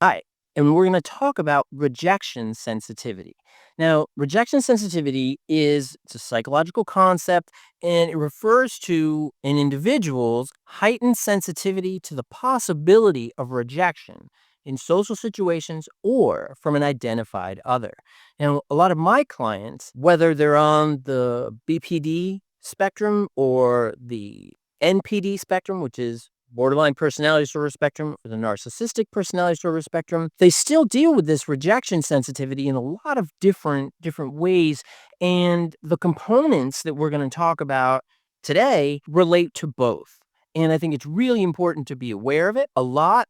Hi, and we're going to talk about rejection sensitivity. Now, rejection sensitivity is it's a psychological concept and it refers to an individual's heightened sensitivity to the possibility of rejection in social situations or from an identified other. Now, a lot of my clients, whether they're on the BPD spectrum or the NPD spectrum, which is borderline personality disorder spectrum or the narcissistic personality disorder spectrum, they still deal with this rejection sensitivity in a lot of different ways. And the components that we're going to talk about today relate to both. And I think it's really important to be aware of it. A lot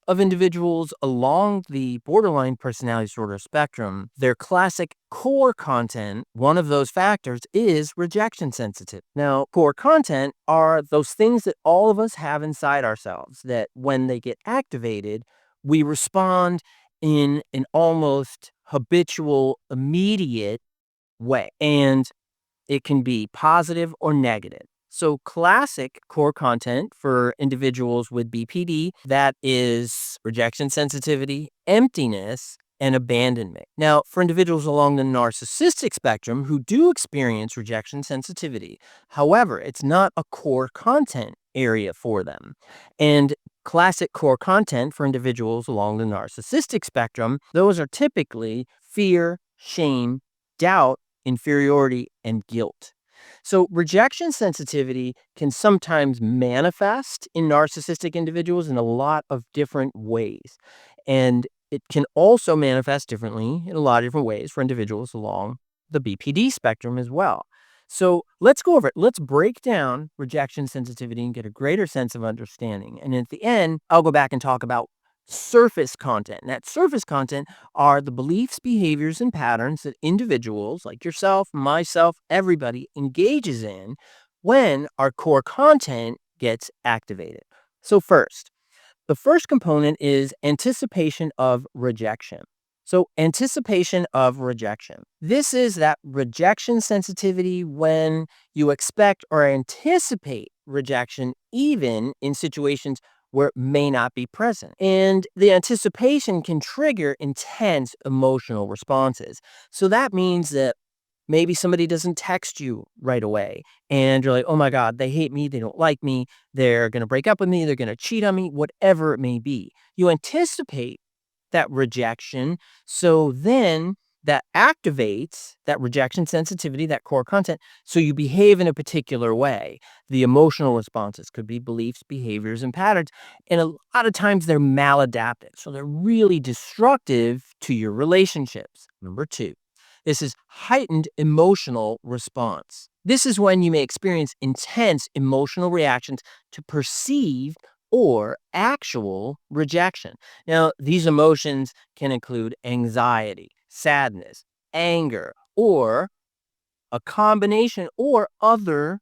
of individuals along the borderline personality disorder spectrum, their classic core content, one of those factors is rejection sensitive. Now, core content are those things that all of us have inside ourselves that when they get activated, we respond in an almost habitual, immediate way. And it can be positive or negative. So classic core content for individuals with BPD, that is rejection sensitivity, emptiness, and abandonment. Now, for individuals along the narcissistic spectrum who do experience rejection sensitivity, however, it's not a core content area for them. And classic core content for individuals along the narcissistic spectrum, those are typically fear, shame, doubt, inferiority, and guilt. So, rejection sensitivity can sometimes manifest in narcissistic individuals in a lot of different ways. And it can also manifest differently in a lot of different ways for individuals along the BPD spectrum as well. So, let's go over it. Let's break down rejection sensitivity and get a greater sense of understanding. And at the end, I'll go back and talk about surface content. And that surface content are the beliefs, behaviors, and patterns that individuals like yourself, myself, everybody engages in when our core content gets activated. So, first, the first component is anticipation of rejection. So, anticipation of rejection. This is that rejection sensitivity when you expect or anticipate rejection, even in situations where it may not be present. And the anticipation can trigger intense emotional responses. So, that means that maybe somebody doesn't text you right away and you're like, oh my God, they hate me. They don't like me. They're going to break up with me. They're going to cheat on me, whatever it may be. You anticipate that rejection. So then that activates that rejection sensitivity, that core content. So you behave in a particular way. The emotional responses could be beliefs, behaviors, and patterns. And a lot of times they're maladaptive. So they're really destructive to your relationships. Number two, this is heightened emotional response. This is when you may experience intense emotional reactions to perceived or actual rejection. Now, these emotions can include anxiety, sadness, anger, or a combination or other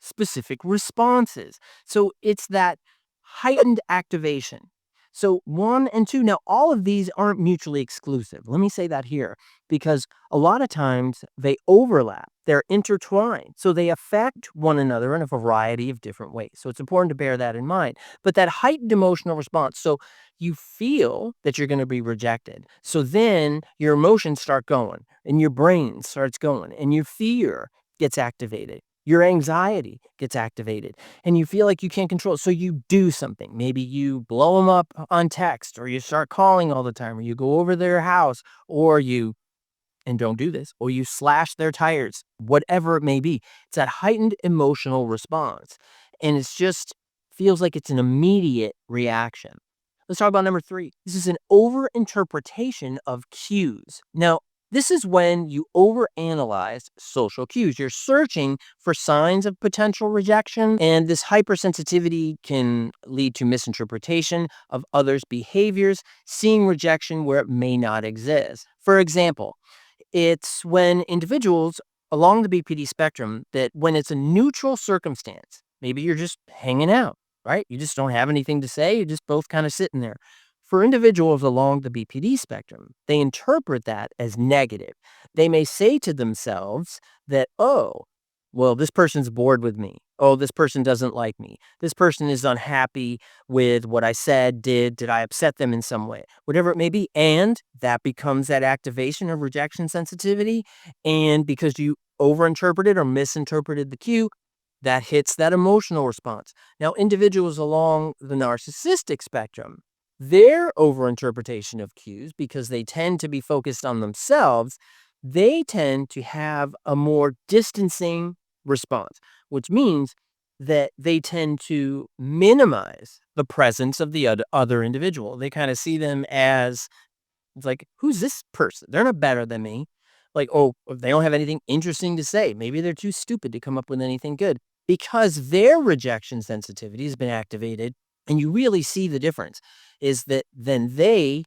specific responses. So it's that heightened activation. So one and two, now all of these aren't mutually exclusive. Let me say that here because a lot of times they overlap, they're intertwined. So they affect one another in a variety of different ways. So it's important to bear that in mind. But that heightened emotional response, so you feel that you're going to be rejected. So then your emotions start going and your brain starts going and your fear gets activated. Your anxiety gets activated and you feel like you can't control it. So you do something. Maybe you blow them up on text or you start calling all the time or you go over their house or you, and don't do this, or you slash their tires, whatever it may be. It's that heightened emotional response. And it's just feels like it's an immediate reaction. Let's talk about number three. This is an overinterpretation of cues. Now, this is when you overanalyze social cues. You're searching for signs of potential rejection, and this hypersensitivity can lead to misinterpretation of others' behaviors, seeing rejection where it may not exist. For example, it's when individuals along the BPD spectrum that when it's a neutral circumstance, maybe you're just hanging out, right? You just don't have anything to say. You're just both kind of sitting there. For individuals along the BPD spectrum, they interpret that as negative. They may say to themselves that, oh, Well, this person's bored with me. Oh, this person doesn't like me. This person is unhappy with what I said, did. Did I upset them in some way? Whatever it may be. And that becomes that activation of rejection sensitivity. And because you overinterpreted or misinterpreted the cue, that hits that emotional response. Now, individuals along the narcissistic spectrum, their overinterpretation of cues, because they tend to be focused on themselves, they tend to have a more distancing response, which means that they tend to minimize the presence of the other individual. They kind of see them as it's like, who's this person? They're not better than me. Like, oh, they don't have anything interesting to say. Maybe they're too stupid to come up with anything good because their rejection sensitivity has been activated. And you really see the difference is that then they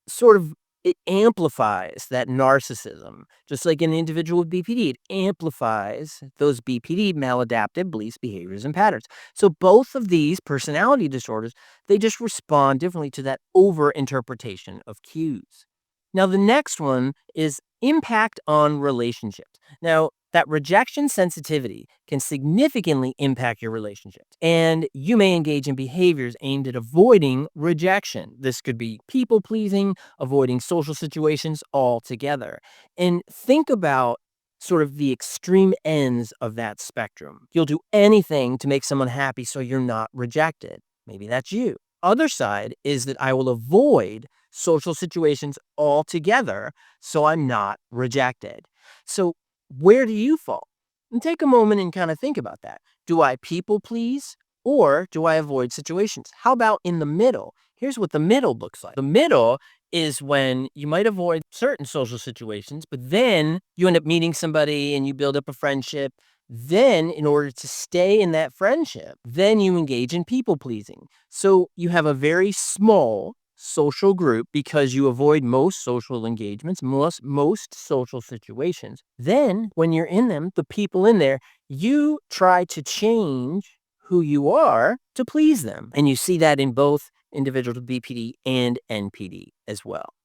sort of it amplifies that narcissism, just like an individual with BPD. It amplifies those BPD maladaptive beliefs, behaviors, and patterns. So both of these personality disorders, they just respond differently to that overinterpretation of cues. Now, the next one is impact on relationships. Now, that rejection sensitivity can significantly impact your relationships, and you may engage in behaviors aimed at avoiding rejection. This could be people pleasing, avoiding social situations altogether. And think about sort of the extreme ends of that spectrum. You'll do anything to make someone happy so you're not rejected. Maybe that's you. Other side is that I will avoid social situations altogether so I'm not rejected. So, where do you fall? And take a moment and kind of think about that. Do I people please or do I avoid situations? How about in the middle? Here's what the middle looks like. The middle is when you might avoid certain social situations, but then you end up meeting somebody and you build up a friendship. Then, in order to stay in that friendship, then you engage in people pleasing. So you have a very small social group because you avoid most social engagements, most social situations. Then, when you're in them, the people in there, you try to change who you are to please them. And you see that in both individuals with BPD and NPD as well.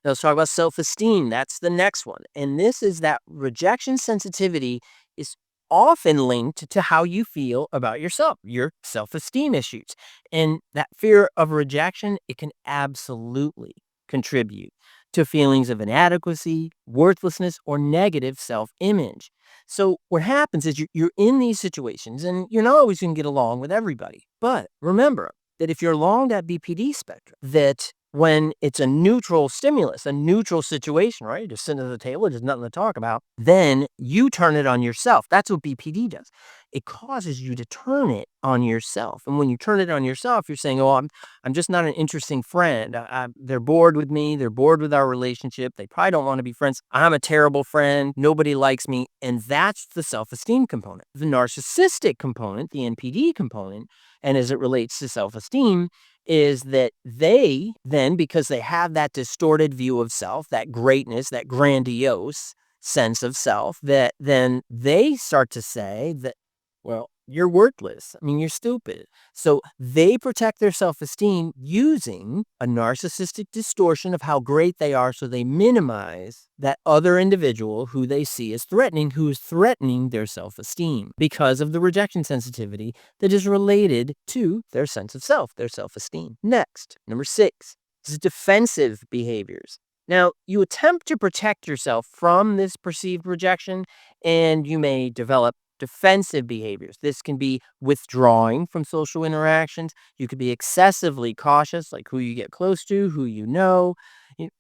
Now let's talk about self-esteem. That's the next one. And this is that rejection sensitivity is often linked to how you feel about yourself, your self-esteem issues. And that fear of rejection, it can absolutely contribute to feelings of inadequacy, worthlessness, or negative self-image. So what happens is you're in these situations and you're not always going to get along with everybody. But remember, that if you're along that BPD spectrum, that when it's a neutral stimulus, a neutral situation, right? You're just sitting at the table, there's nothing to talk about, then you turn it on yourself. That's what BPD does. It causes you to turn it on yourself. And when you turn it on yourself, you're saying, oh, I'm just not an interesting friend. They're bored with me. They're bored with our relationship. They probably don't want to be friends. I'm a terrible friend. Nobody likes me. And that's the self-esteem component. The narcissistic component, the NPD component, and as it relates to self-esteem, is that they then, because they have that distorted view of self, that greatness, that grandiose sense of self, that then they start to say that, well, you're worthless. I mean, you're stupid. So they protect their self-esteem using a narcissistic distortion of how great they are. So they minimize that other individual who they see as threatening, who is threatening their self-esteem because of the rejection sensitivity that is related to their sense of self, their self-esteem. Next, number 6 is defensive behaviors. Now, you attempt to protect yourself from this perceived rejection, and you may develop defensive behaviors. This can be withdrawing from social interactions. You could be excessively cautious, like who you get close to, who you know.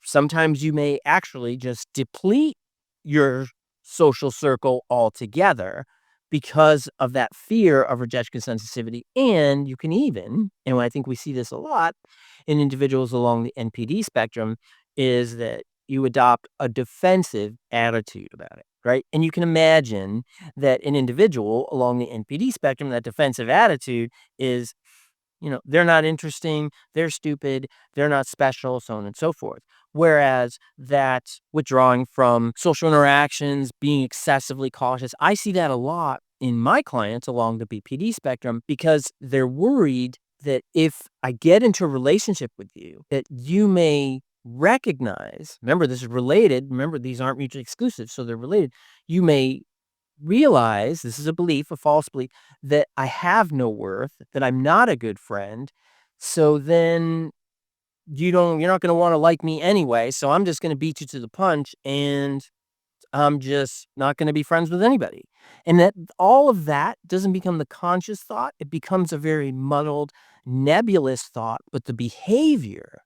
Sometimes you may actually just deplete your social circle altogether because of that fear of rejection sensitivity. And you can even, and I think we see this a lot in individuals along the NPD spectrum, is that you adopt a defensive attitude about it, right? And you can imagine that an individual along the NPD spectrum, that defensive attitude is, they're not interesting, they're stupid, they're not special, so on and so forth. Whereas that withdrawing from social interactions, being excessively cautious, I see that a lot in my clients along the BPD spectrum because they're worried that if I get into a relationship with you, that you may recognize, remember, this is related. Remember, these aren't mutually exclusive, so they're related. You may realize this is a belief, a false belief, that I have no worth, that I'm not a good friend. So then you're not going to want to like me anyway. So I'm just going to beat you to the punch and I'm just not going to be friends with anybody. And that all of that doesn't become the conscious thought. It becomes a very muddled, nebulous thought, but the behavior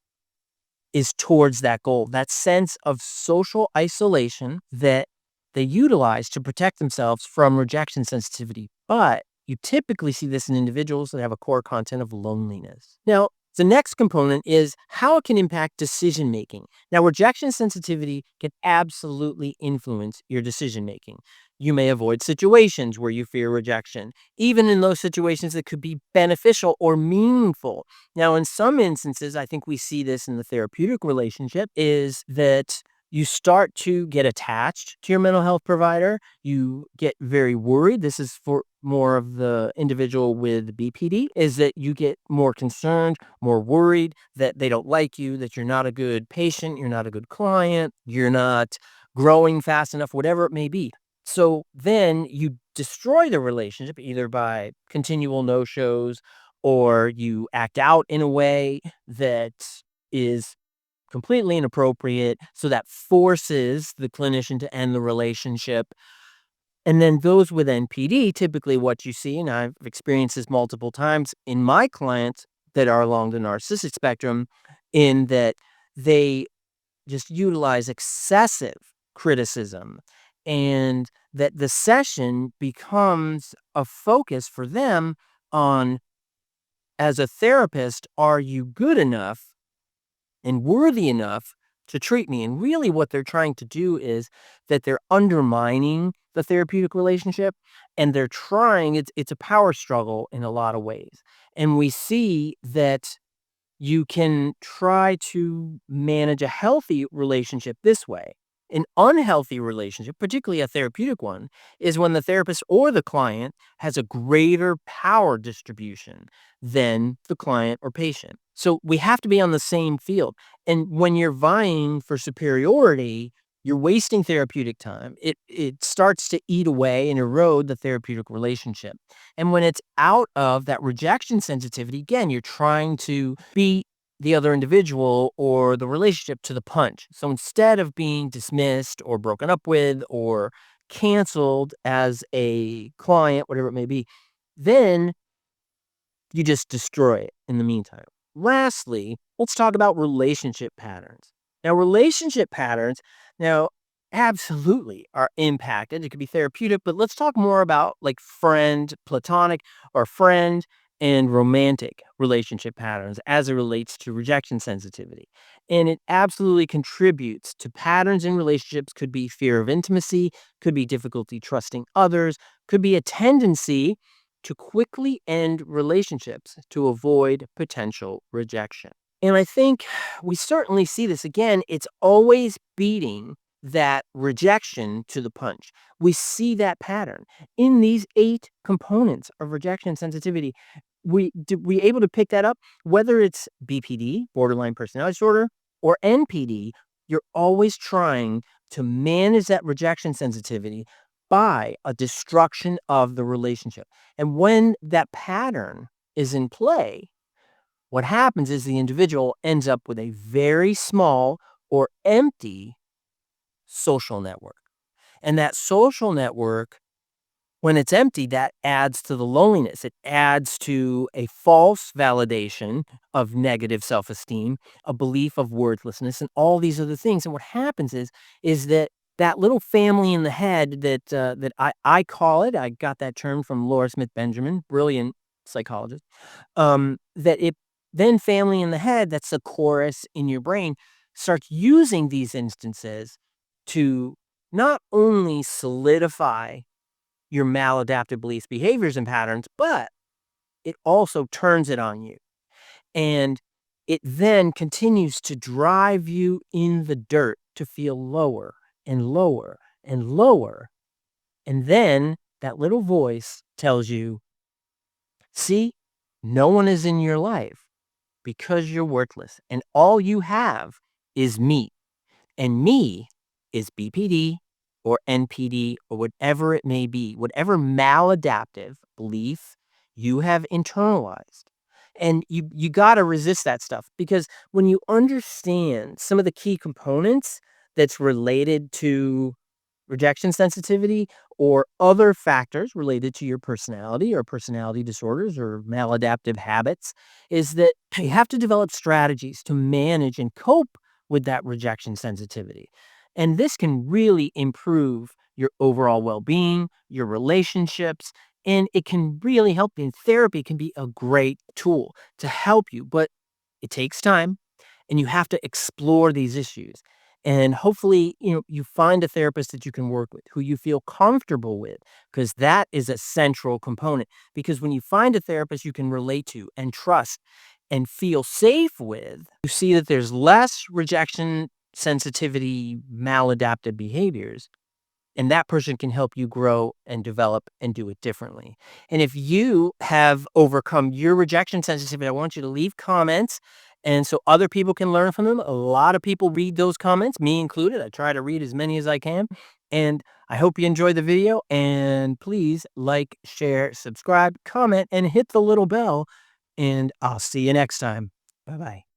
is towards that goal, that sense of social isolation that they utilize to protect themselves from rejection sensitivity. But you typically see this in individuals that have a core content of loneliness. Now, the next component is how it can impact decision making. Now, rejection sensitivity can absolutely influence your decision making. You may avoid situations where you fear rejection, even in those situations that could be beneficial or meaningful. Now, in some instances, I think we see this in the therapeutic relationship, is that you start to get attached to your mental health provider. You get very worried. This is for more of the individual with BPD, is that you get more concerned, more worried that they don't like you, that you're not a good patient, you're not a good client, you're not growing fast enough, whatever it may be. So then you destroy the relationship either by continual no shows, or you act out in a way that is completely inappropriate. So that forces the clinician to end the relationship. And then those with NPD, typically what you see, and I've experienced this multiple times in my clients that are along the narcissistic spectrum, in that they just utilize excessive criticism, and that the session becomes a focus for them on, as a therapist, are you good enough and worthy enough to treat me? And really what they're trying to do is that they're undermining the therapeutic relationship, and they're trying, it's a power struggle in a lot of ways. And we see that you can try to manage a healthy relationship this way. An unhealthy relationship, particularly a therapeutic one, is when the therapist or the client has a greater power distribution than the client or patient. So we have to be on the same field. And when you're vying for superiority, you're wasting therapeutic time. It starts to eat away and erode the therapeutic relationship. And when it's out of that rejection sensitivity, again, you're trying to beat the other individual or the relationship to the punch. So instead of being dismissed or broken up with or canceled as a client, whatever it may be, then you just destroy it in the meantime. Lastly, let's talk about relationship patterns. Now, relationship patterns, now, absolutely are impacted. It could be therapeutic, but let's talk more about like friend, platonic, or friend and romantic relationship patterns as it relates to rejection sensitivity. And it absolutely contributes to patterns in relationships. Could be fear of intimacy, could be difficulty trusting others, could be a tendency to quickly end relationships to avoid potential rejection. And I think we certainly see this again. It's always beating that rejection to the punch. We see that pattern in these 8 components of rejection sensitivity. We able to pick that up, whether it's BPD, borderline personality disorder, or NPD. You're always trying to manage that rejection sensitivity by a destruction of the relationship. And when that pattern is in play, what happens is the individual ends up with a very small or empty social network. And that social network, when it's empty, that adds to the loneliness. It adds to a false validation of negative self-esteem, a belief of worthlessness, and all these other things. And what happens is that that little family in the head that I call it, I got that term from Laura Smith Benjamin, brilliant psychologist, that it then family in the head, that's the chorus in your brain, starts using these instances to not only solidify your maladaptive beliefs, behaviors, and patterns, but it also turns it on you. And it then continues to drive you in the dirt to feel lower and lower and lower. And then that little voice tells you, see, no one is in your life because you're worthless. And all you have is me. And me is BPD. or NPD or whatever it may be, whatever maladaptive belief you have internalized. And you got to resist that stuff, because when you understand some of the key components that's related to rejection sensitivity or other factors related to your personality or personality disorders or maladaptive habits, is that you have to develop strategies to manage and cope with that rejection sensitivity. And this can really improve your overall well-being, your relationships, and it can really help you. And therapy can be a great tool to help you, but it takes time, and you have to explore these issues. And hopefully, you find a therapist that you can work with, who you feel comfortable with, because that is a central component. Because when you find a therapist you can relate to and trust and feel safe with, you see that there's less rejection sensitivity, maladaptive behaviors, and that person can help you grow and develop and do it differently. And if you have overcome your rejection sensitivity, I want you to leave comments, and so other people can learn from them. A lot of people read those comments, me included. I try to read as many as I can. And I hope you enjoyed the video, and please like, share, subscribe, comment, and hit the little bell. And I'll see you next time. Bye bye.